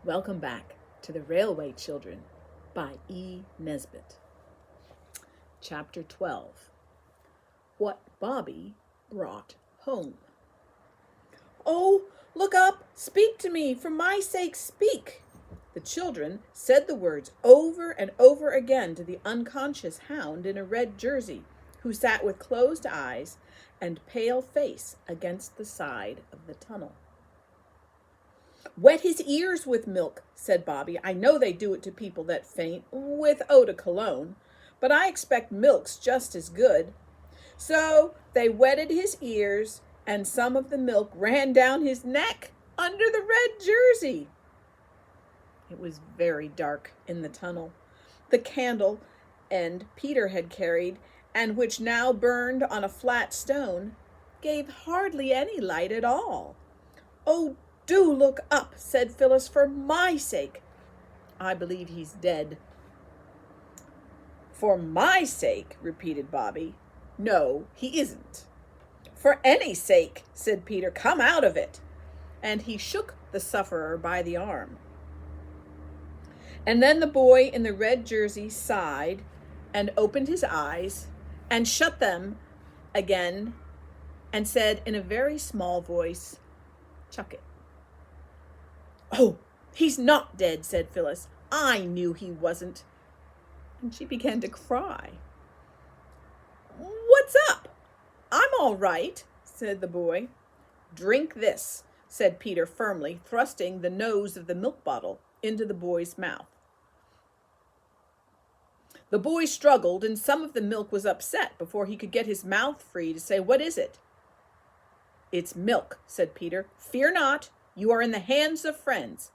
Welcome back to The Railway Children by E. Nesbit. Chapter 12. What Bobbie Brought Home. "Oh, look up! Speak to me! For my sake, speak!" The children said the words over and over again to the unconscious hound in a red jersey, who sat with closed eyes and pale face against the side of the tunnel. "Wet his ears with milk," said Bobbie. "I know they do it to people that faint, with eau de cologne, but I expect milk's just as good." So they wetted his ears, and some of the milk ran down his neck under the red jersey. It was very dark in the tunnel. The candle end Peter had carried, and which now burned on a flat stone, gave hardly any light at all. "Oh, do look up," said Phyllis, "for my sake." "I believe he's dead." "For my sake," repeated Bobbie. "No, he isn't." "For any sake," said Peter. "Come out of it." And he shook the sufferer by the arm. And then the boy in the red jersey sighed and opened his eyes and shut them again and said in a very small voice, "Chuck it." "Oh, he's not dead," said Phyllis. "I knew he wasn't." And she began to cry. "What's up?" "I'm all right," said the boy. "Drink this," said Peter firmly, thrusting the nose of the milk bottle into the boy's mouth. The boy struggled, and some of the milk was upset before he could get his mouth free to say, "What is it?" "It's milk," said Peter. "Fear not. You are in the hands of friends.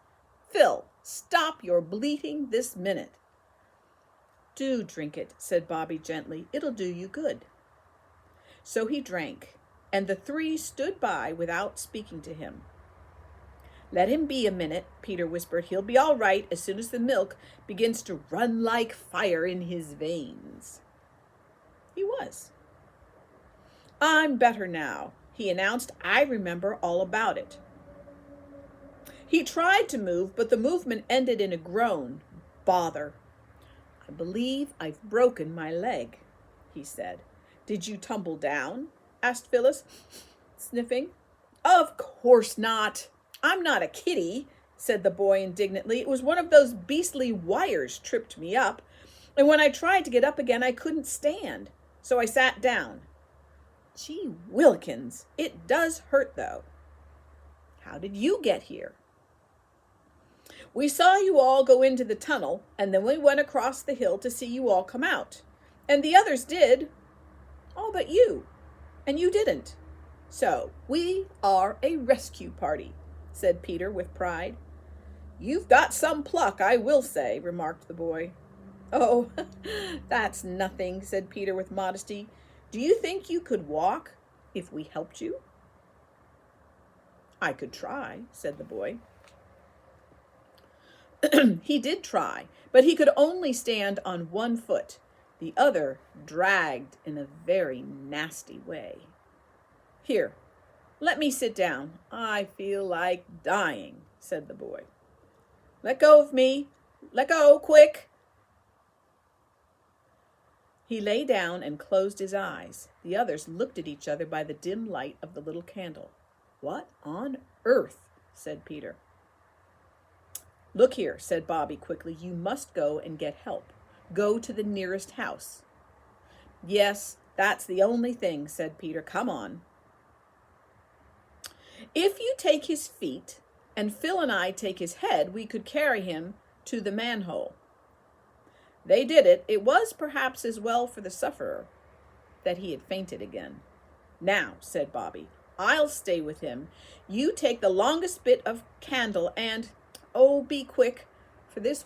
Phil, stop your bleating this minute." "Do drink it," said Bobbie gently. "It'll do you good." So he drank, and the three stood by without speaking to him. "Let him be a minute," Peter whispered. "He'll be all right as soon as the milk begins to run like fire in his veins." He was. "I'm better now," he announced. "I remember all about it." He tried to move, but the movement ended in a groan. "Bother. I believe I've broken my leg," he said. "Did you tumble down?" asked Phyllis, sniffing. "Of course not. I'm not a kitty," said the boy indignantly. "It was one of those beastly wires tripped me up, and when I tried to get up again, I couldn't stand, so I sat down. Gee willikins, it does hurt, though." "How did you get here?" "We saw you all go into the tunnel, and then we went across the hill to see you all come out. And the others did, all but you, and you didn't. So we are a rescue party," said Peter with pride. "You've got some pluck, I will say," remarked the boy. "Oh, that's nothing," said Peter with modesty. "Do you think you could walk if we helped you?" "I could try," said the boy. He did try, but he could only stand on one foot. The other dragged in a very nasty way. "Here, let me sit down. I feel like dying," said the boy. "Let go of me. Let go, quick." He lay down and closed his eyes. The others looked at each other by the dim light of the little candle. "What on earth?" said Peter. "Look here," said Bobbie quickly. "You must go and get help. Go to the nearest house." "Yes, that's the only thing," said Peter. "Come on." "If you take his feet and Phil and I take his head, we could carry him to the manhole." They did it. It was perhaps as well for the sufferer that he had fainted again. "Now," said Bobbie, "I'll stay with him. You take the longest bit of candle and, oh, be quick, for this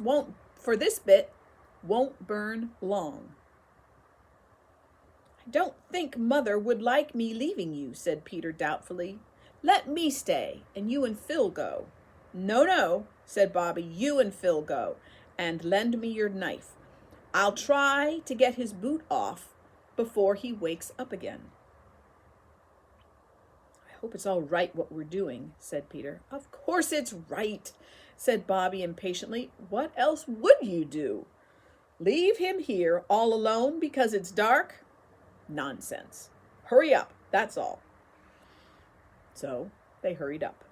bit won't burn long." "I don't think Mother would like me leaving you," said Peter doubtfully. "Let me stay, and you and Phil go." No, said Bobbie. "You and Phil go, and lend me your knife. I'll try to get his boot off before he wakes up again." "I hope it's all right what we're doing," said Peter. "Of course it's right," said Bobbie impatiently. "What else would you do? Leave him here all alone because it's dark? Nonsense. Hurry up, that's all." So they hurried up.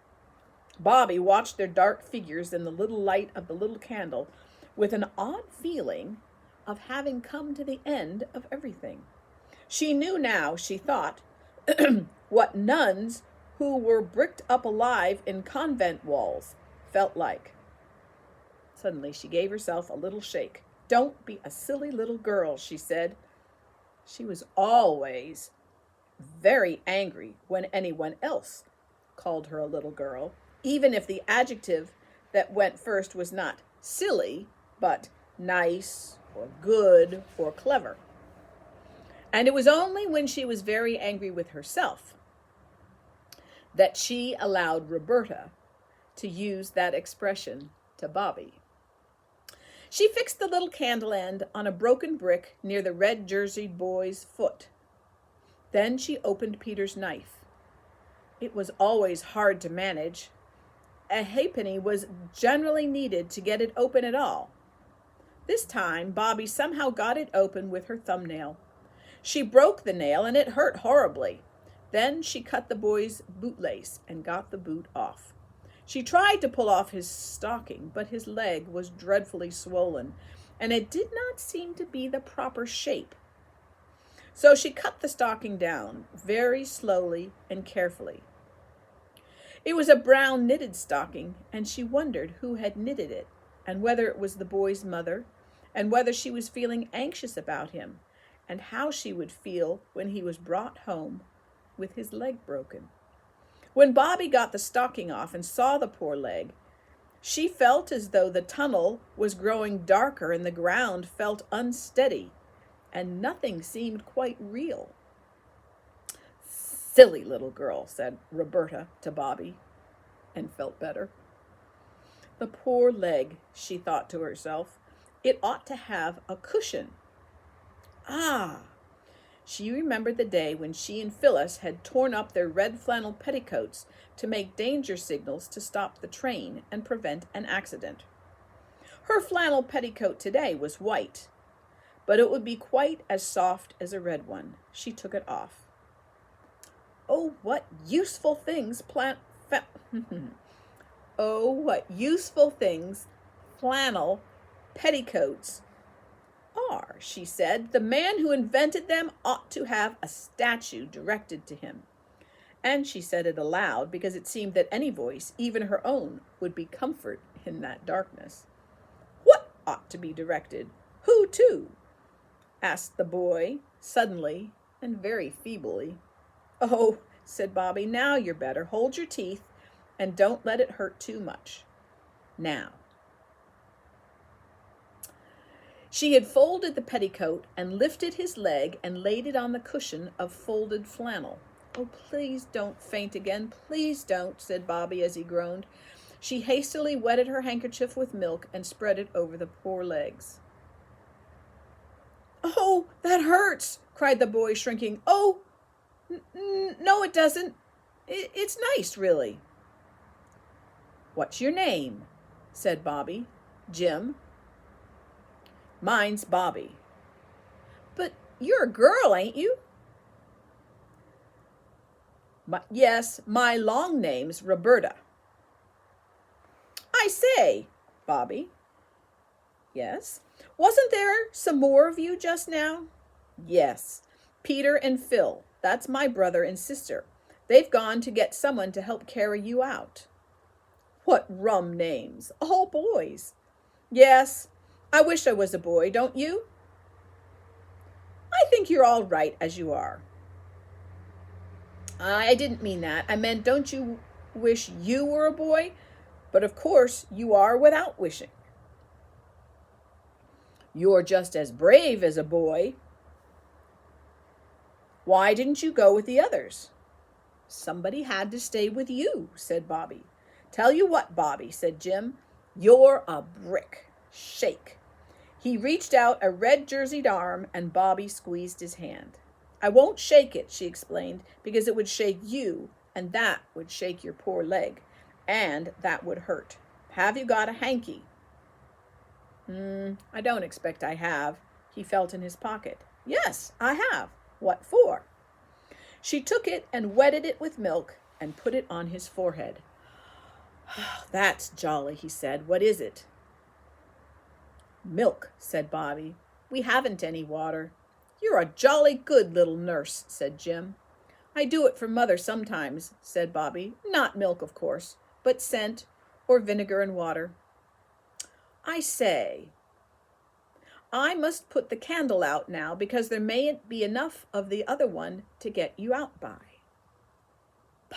Bobbie watched their dark figures in the little light of the little candle with an odd feeling of having come to the end of everything. She knew now, she thought, what nuns who were bricked up alive in convent walls felt like. Suddenly she gave herself a little shake. "Don't be a silly little girl," she said. She was always very angry when anyone else called her a little girl, even if the adjective that went first was not silly, but nice or good or clever. And it was only when she was very angry with herself that she allowed Roberta to use that expression to Bobbie. She fixed the little candle end on a broken brick near the red-jerseyed boy's foot. Then she opened Peter's knife. It was always hard to manage. A halfpenny was generally needed to get it open at all. This time, Bobbie somehow got it open with her thumbnail. She broke the nail, and it hurt horribly. Then she cut the boy's bootlace and got the boot off. She tried to pull off his stocking, but his leg was dreadfully swollen, and it did not seem to be the proper shape. So she cut the stocking down very slowly and carefully. It was a brown knitted stocking, and she wondered who had knitted it, and whether it was the boy's mother, and whether she was feeling anxious about him, and how she would feel when he was brought home with his leg broken. When Bobbie got the stocking off and saw the poor leg, she felt as though the tunnel was growing darker and the ground felt unsteady, and nothing seemed quite real. "Silly little girl," said Roberta to Bobbie, and felt better. The poor leg, she thought to herself. It ought to have a cushion. Ah! She remembered the day when she and Phyllis had torn up their red flannel petticoats to make danger signals to stop the train and prevent an accident. Her flannel petticoat today was white, but it would be quite as soft as a red one. She took it off. Oh, what useful things Oh, what useful things flannel petticoats are, she said. The man who invented them ought to have a statue directed to him. And she said it aloud because it seemed that any voice, even her own, would be comfort in that darkness. "What ought to be directed? Who to?" asked the boy, suddenly and very feebly. "Oh," said Bobbie, "now you're better. Hold your teeth and don't let it hurt too much. Now." She had folded the petticoat and lifted his leg and laid it on the cushion of folded flannel. "Oh, please don't faint again. Please don't," said Bobbie as he groaned. She hastily wetted her handkerchief with milk and spread it over the poor legs. "Oh, that hurts," cried the boy, shrinking. "Oh, no, it doesn't. It's nice, really." "What's your name?" said Bobbie. "Jim." "Mine's Bobbie." "But you're a girl, ain't you?" "Yes, my long name's Roberta." "I say, Bobbie." "Yes." "Wasn't there some more of you just now?" "Yes, Peter and Phil. That's my brother and sister. They've gone to get someone to help carry you out." "What rum names. All boys." "Yes, I wish I was a boy, don't you?" "I think you're all right as you are." "I didn't mean that. I meant, don't you wish you were a boy? But of course you are without wishing." "You're just as brave as a boy." "Why didn't you go with the others?" "Somebody had to stay with you," said Bobbie. "Tell you what, Bobbie," said Jim, "you're a brick. Shake." He reached out a red-jerseyed arm, and Bobbie squeezed his hand. "I won't shake it," she explained, "because it would shake you, and that would shake your poor leg, and that would hurt. Have you got a hanky? I don't expect I have. He felt in his pocket. Yes, I have. What for? She took it and wetted it with milk and put it on his forehead. That's jolly, he said. What is it? Milk, said Bobbie. We haven't any water. You're a jolly good little nurse, said Jim. I do it for Mother sometimes, said Bobbie. Not milk, of course, but scent or vinegar and water. I say, I must put the candle out now because there mayn't be enough of the other one to get you out by.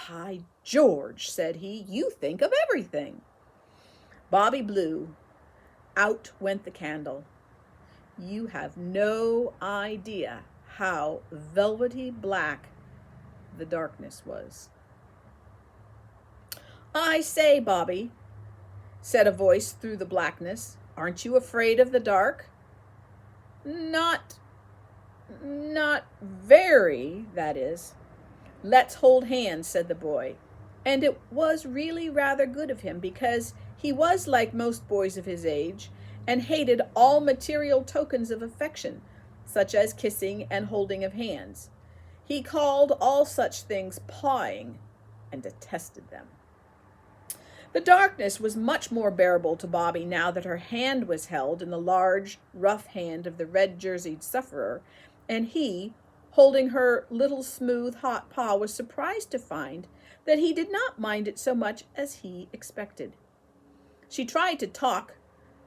By George, said he, you think of everything. Bobbie blew. Out went the candle. You have no idea how velvety black the darkness was. I say, Bobbie, said a voice through the blackness, aren't you afraid of the dark? Not very, that is. Let's hold hands, said the boy. And it was really rather good of him because he was like most boys of his age and hated all material tokens of affection, such as kissing and holding of hands. He called all such things pawing and detested them. The darkness was much more bearable to Bobbie now that her hand was held in the large, rough hand of the red-jerseyed sufferer, and he, holding her little smooth, hot paw, was surprised to find that he did not mind it so much as he expected. She tried to talk,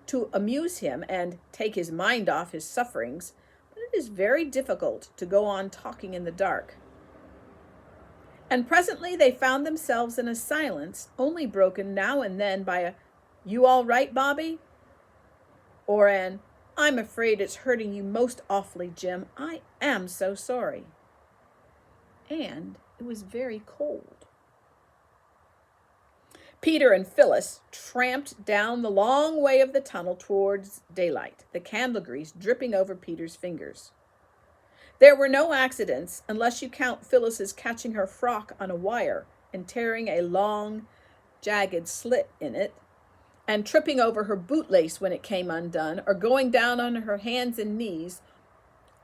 to amuse him and take his mind off his sufferings, but it is very difficult to go on talking in the dark. And presently they found themselves in a silence only broken now and then by a, "You all right, Bobbie?" or an, "I'm afraid it's hurting you most awfully, Jim. I am so sorry." And it was very cold. Peter and Phyllis tramped down the long way of the tunnel towards daylight, the candle grease dripping over Peter's fingers. There were no accidents, unless you count Phyllis's catching her frock on a wire and tearing a long, jagged slit in it, and tripping over her bootlace when it came undone, or going down on her hands and knees,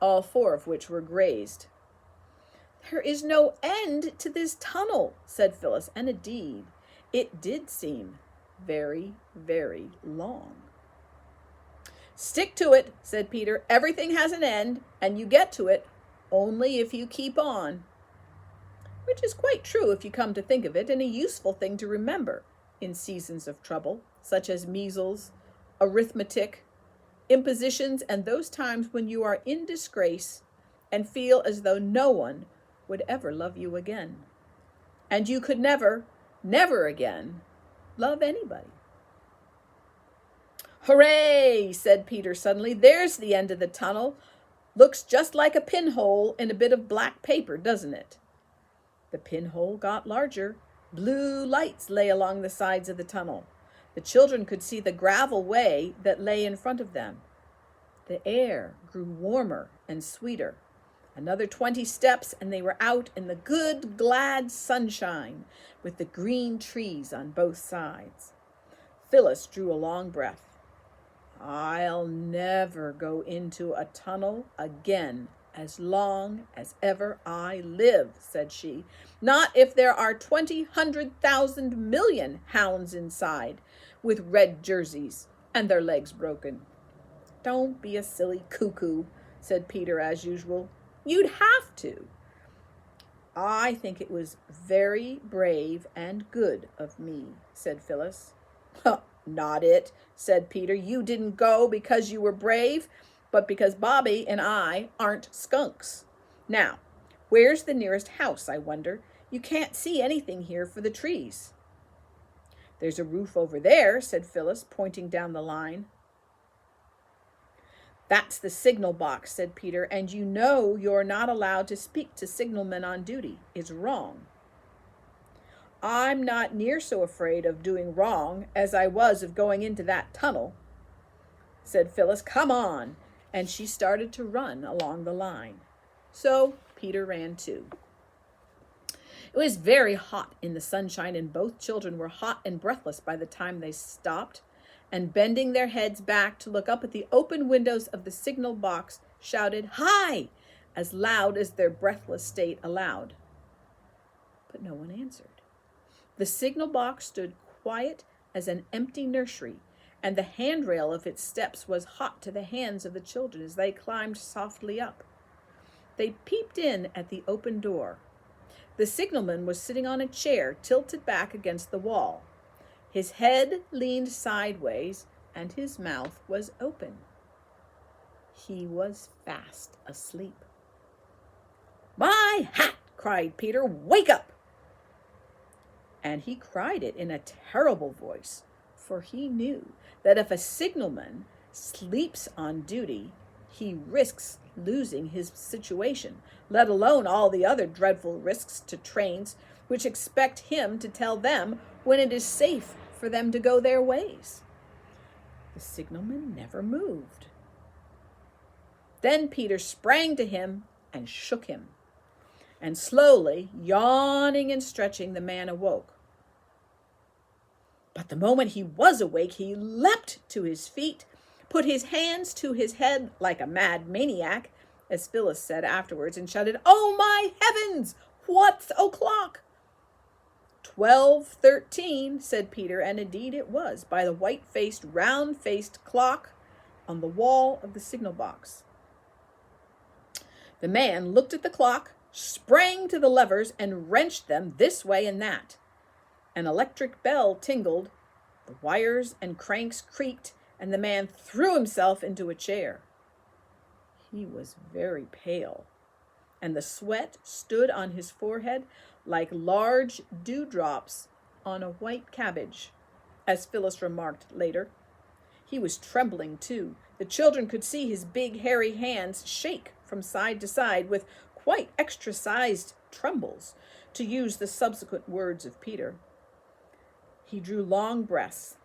all four of which were grazed. "There is no end to this tunnel," said Phyllis, and indeed, it did seem very, very long. "Stick to it," said Peter. "Everything has an end, and you get to it only if you keep on." Which is quite true if you come to think of it, and a useful thing to remember in seasons of trouble, such as measles, arithmetic, impositions, and those times when you are in disgrace and feel as though no one would ever love you again. And you could never, never again love anybody. "Hooray!" said Peter suddenly. "There's the end of the tunnel. Looks just like a pinhole in a bit of black paper, doesn't it?" The pinhole got larger. Blue lights lay along the sides of the tunnel. The children could see the gravel way that lay in front of them. The air grew warmer and sweeter. Another 20 steps and they were out in the good, glad sunshine with the green trees on both sides. Phyllis drew a long breath. "I'll never go into a tunnel again as long as ever I live," said she. "Not if there are 20,000,000,000,000 hounds inside with red jerseys and their legs broken." "Don't be a silly cuckoo," said Peter as usual. "You'd have to." "I think it was very brave and good of me," said Phyllis. "Not it," said Peter. "You didn't go because you were brave, but because Bobbie and I aren't skunks. Now, where's the nearest house, I wonder? You can't see anything here for the trees." "There's a roof over there," said Phyllis, pointing down the line. "That's the signal box," said Peter, "and you know you're not allowed to speak to signalmen on duty. It's wrong." "I'm not near so afraid of doing wrong as I was of going into that tunnel," said Phyllis. "Come on." And she started to run along the line. So Peter ran too. It was very hot in the sunshine, and both children were hot and breathless by the time they stopped, and bending their heads back to look up at the open windows of the signal box, shouted, "Hi!" as loud as their breathless state allowed. But no one answered. The signal box stood quiet as an empty nursery, and the handrail of its steps was hot to the hands of the children as they climbed softly up. They peeped in at the open door. The signalman was sitting on a chair tilted back against the wall. His head leaned sideways, and his mouth was open. He was fast asleep. "My hat!" cried Peter. "Wake up!" And he cried it in a terrible voice, for he knew that if a signalman sleeps on duty, he risks losing his situation, let alone all the other dreadful risks to trains which expect him to tell them when it is safe for them to go their ways. The signalman never moved. Then Peter sprang to him and shook him. And slowly, yawning and stretching, the man awoke. But the moment he was awake, he leapt to his feet, put his hands to his head like a mad maniac, as Phyllis said afterwards, and shouted, "Oh, my heavens! What's o'clock?" 12:13, said Peter, and indeed it was, by the white-faced, round-faced clock on the wall of the signal box. The man looked at the clock, sprang to the levers, and wrenched them this way and that. An electric bell tingled, the wires and cranks creaked, and the man threw himself into a chair. He was very pale, and the sweat stood on his forehead like large dewdrops on a white cabbage, as Phyllis remarked later. He was trembling, too. The children could see his big, hairy hands shake from side to side with quite extra-sized trembles, to use the subsequent words of Peter. He drew long breaths.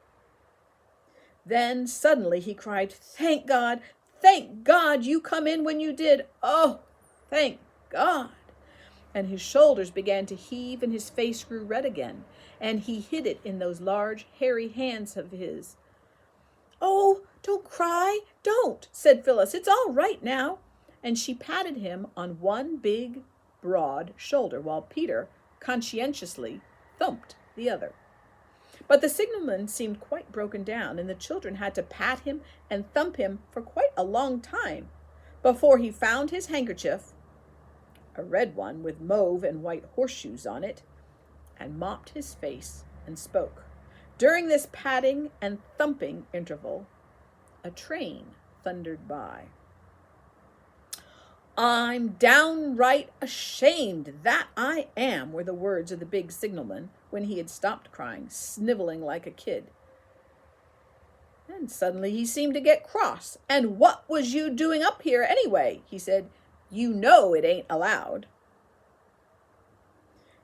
Then suddenly he cried, "Thank God! Thank God you come in when you did! Oh, thank God!" And his shoulders began to heave and his face grew red again, and he hid it in those large, hairy hands of his. "Oh, don't cry, don't," said Phyllis. "It's all right now." And she patted him on one big, broad shoulder, while Peter conscientiously thumped the other. But the signalman seemed quite broken down, and the children had to pat him and thump him for quite a long time before he found his handkerchief, a red one with mauve and white horseshoes on it, and mopped his face and spoke. During this patting and thumping interval, a train thundered by. "I'm downright ashamed, that I am," were the words of the big signalman when he had stopped crying, sniveling like a kid. And suddenly he seemed to get cross. "And what was you doing up here anyway?" he said. "You know it ain't allowed."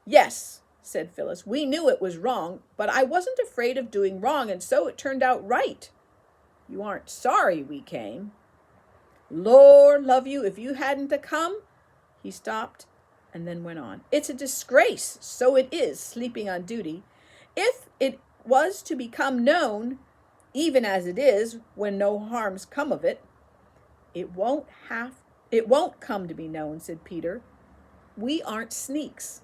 "Yes," said Phyllis, "we knew it was wrong, but I wasn't afraid of doing wrong, and so it turned out right. You aren't sorry we came?" "Lord love you, if you hadn't a come," he stopped and then went on. "It's a disgrace, so it is, sleeping on duty. If it was to become known, even as it is, when no harm's come of it." It won't come to be known," said Peter. "We aren't sneaks.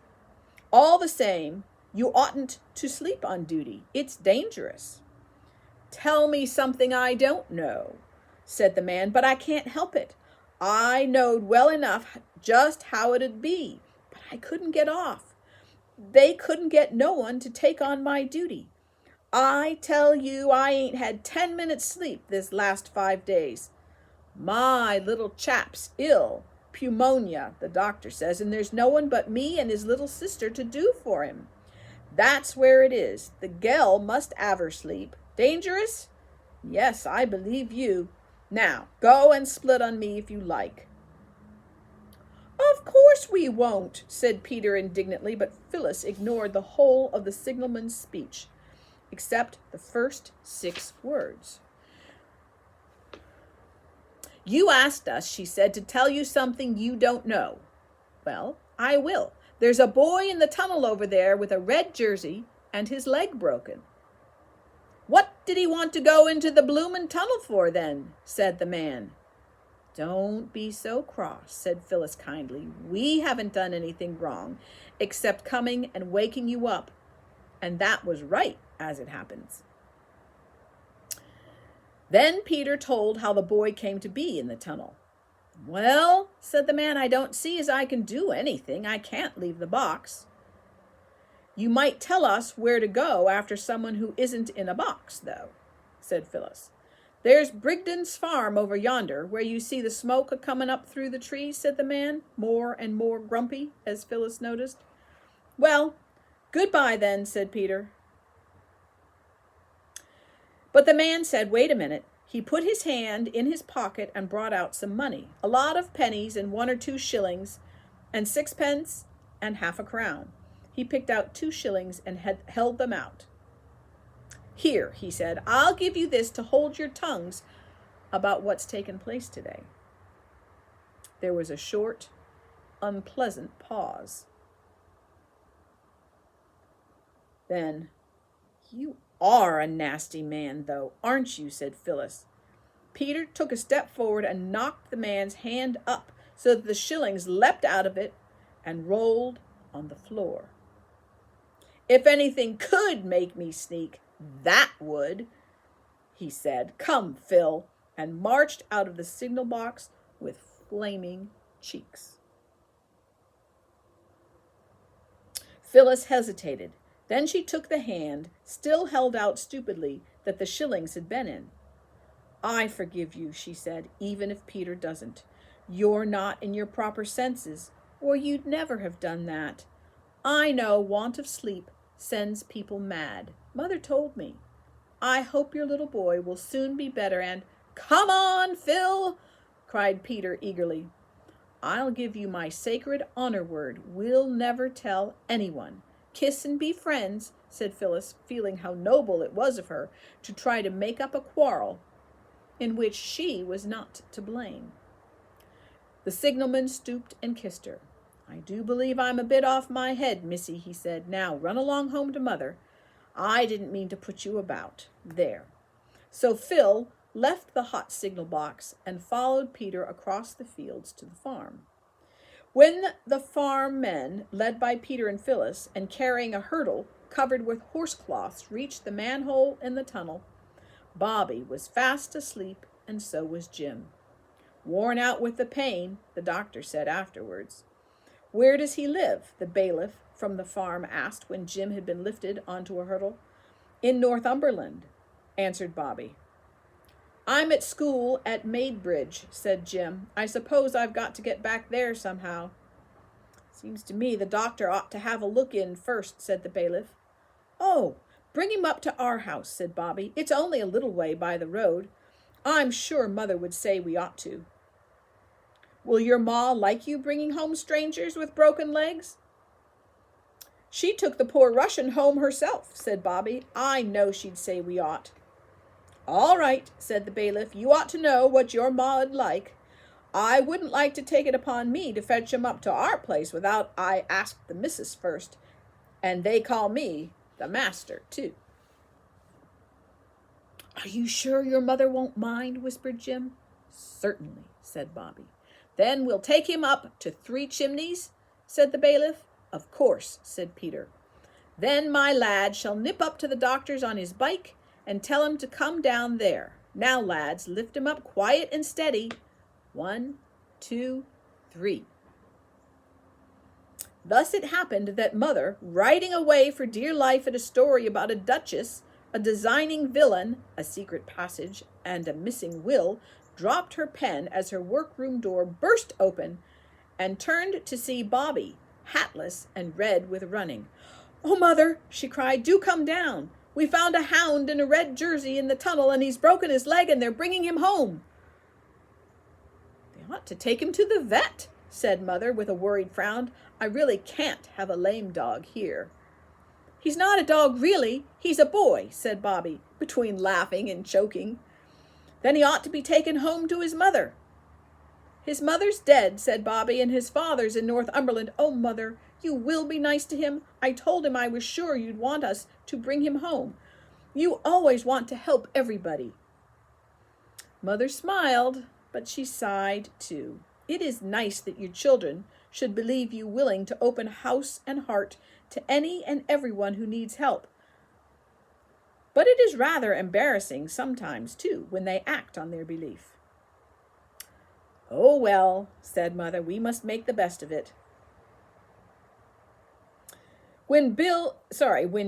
All the same, you oughtn't to sleep on duty. It's dangerous." "Tell me something I don't know," said the man, "but I can't help it. I knowed well enough just how it'd be, but I couldn't get off. They couldn't get no one to take on my duty. I tell you, I ain't had 10 minutes sleep this last 5 days. My little chap's ill, pneumonia, the doctor says, and there's no one but me and his little sister to do for him. That's where it is. The gell must 'ave her sleep. Dangerous? Yes, I believe you. Now, go and split on me if you like." "Of course we won't," said Peter indignantly, but Phyllis ignored the whole of the signalman's speech, except the first 6 words. "You asked us," she said, "to tell you something you don't know. Well, I will, There's a boy in the tunnel over there with a red jersey and his leg broken." "What did he want to go into the bloomin' tunnel for then?" said the man. "Don't be so cross," said Phyllis kindly. "We haven't done anything wrong except coming and waking you up, and that was right, as it happens." Then Peter told how the boy came to be in the tunnel. "Well," said the man, "I don't see as I can do anything. I can't leave the box." "You might tell us where to go after someone who isn't in a box, though," said Phyllis. "There's Brigden's farm over yonder, where you see the smoke a-comin' up through the trees," said the man, more and more grumpy, as Phyllis noticed. "Well, goodbye then," said Peter. But the man said, "Wait a minute." He put his hand in his pocket and brought out some money, a lot of pennies and 1 or 2 shillings, and 6 pence and half a crown. He picked out 2 shillings and held them out. "Here," he said, "I'll give you this to hold your tongues about what's taken place today." There was a short, unpleasant pause. Then, "You are a nasty man, though, aren't you?" said Phyllis. Peter took a step forward and knocked the man's hand up so that the shillings leapt out of it and rolled on the floor. "If anything could make me sneak, that would," he said. "Come, Phil," and marched out of the signal box with flaming cheeks. Phyllis hesitated. Then she took the hand, still held out stupidly, that the shillings had been in. "I forgive you," she said, "even if Peter doesn't. You're not in your proper senses, or you'd never have done that. I know want of sleep sends people mad. Mother told me. I hope your little boy will soon be better and—" "Come on, Phil!" cried Peter eagerly. "I'll give you my sacred honor word. We'll never tell anyone. Kiss and be friends," said Phyllis, feeling how noble it was of her to try to make up a quarrel in which she was not to blame. The signalman stooped and kissed her. "I do believe I'm a bit off my head, Missy," he said. "Now run along home to Mother. I didn't mean to put you about. There." So Phil left the hot signal box and followed Peter across the fields to the farm. When the farm men, led by Peter and Phyllis, and carrying a hurdle covered with horsecloths, reached the manhole in the tunnel, Bobbie was fast asleep, and so was Jim. Worn out with the pain, the doctor said afterwards. "Where does he live?" the bailiff from the farm asked when Jim had been lifted onto a hurdle. "In Northumberland," answered Bobbie. "I'm at school at Maidbridge," said Jim. "I suppose I've got to get back there somehow." "Seems to me the doctor ought to have a look in first," said the bailiff. "Oh, bring him up to our house," said Bobbie. "It's only a little way by the road. I'm sure Mother would say we ought to." "Will your ma like you bringing home strangers with broken legs?" "She took the poor Russian home herself," said Bobbie. "I know she'd say we ought." "All right," said the bailiff. "You ought to know what your ma'd like. I wouldn't like to take it upon me to fetch him up to our place without I asked the missus first, and they call me the master, too." "Are you sure your mother won't mind?" whispered Jim. "Certainly," said Bobbie. "Then we'll take him up to 3 Chimneys?" said the bailiff. "Of course," said Peter. "Then my lad shall nip up to the doctor's on his bike and tell him to come down there. Now, lads, lift him up quiet and steady. 1, 2, 3. Thus it happened that Mother, riding away for dear life at a story about a duchess, a designing villain, a secret passage, and a missing will, dropped her pen as her workroom door burst open and turned to see Bobbie, hatless and red with running. "Oh, Mother," she cried, "do come down. We found a hound in a red jersey in the tunnel, and he's broken his leg, and they're bringing him home." "They ought to take him to the vet," said Mother with a worried frown. "I really can't have a lame dog here." "He's not a dog, really. He's a boy," said Bobbie, between laughing and choking. "Then he ought to be taken home to his mother." "His mother's dead," said Bobbie, "and his father's in Northumberland. Oh, Mother, You will be nice to him? I told him I was sure you'd want us to bring him home. You always want to help everybody." Mother smiled, but she sighed too. It is nice that your children should believe you willing to open house and heart to any and everyone who needs help. But it is rather embarrassing sometimes, too, when they act on their belief. "Oh, well," said Mother, "we must make the best of it." When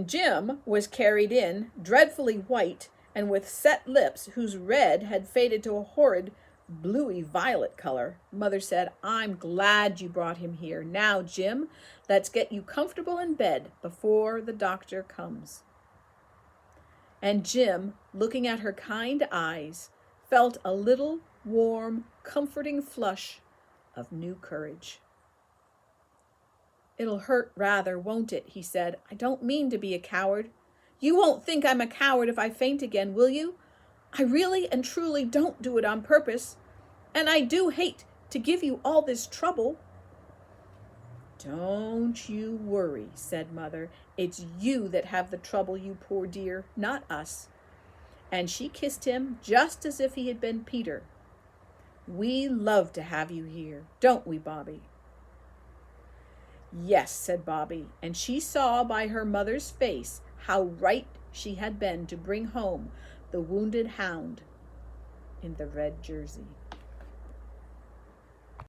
Jim was carried in, dreadfully white and with set lips whose red had faded to a horrid bluey violet color, Mother said, "I'm glad you brought him here. Now, Jim, let's get you comfortable in bed before the doctor comes." And Jim, looking at her kind eyes, felt a little warm, comforting flush of new courage. "It'll hurt rather, won't it?" he said. "I don't mean to be a coward. You won't think I'm a coward if I faint again, will you? I really and truly don't do it on purpose, and I do hate to give you all this trouble." "Don't you worry," said Mother. "It's you that have the trouble, you poor dear, not us." And she kissed him just as if he had been Peter. "We love to have you here, don't we, Bobbie?" "Yes," said Bobbie, and she saw by her mother's face how right she had been to bring home the wounded hound in the red jersey.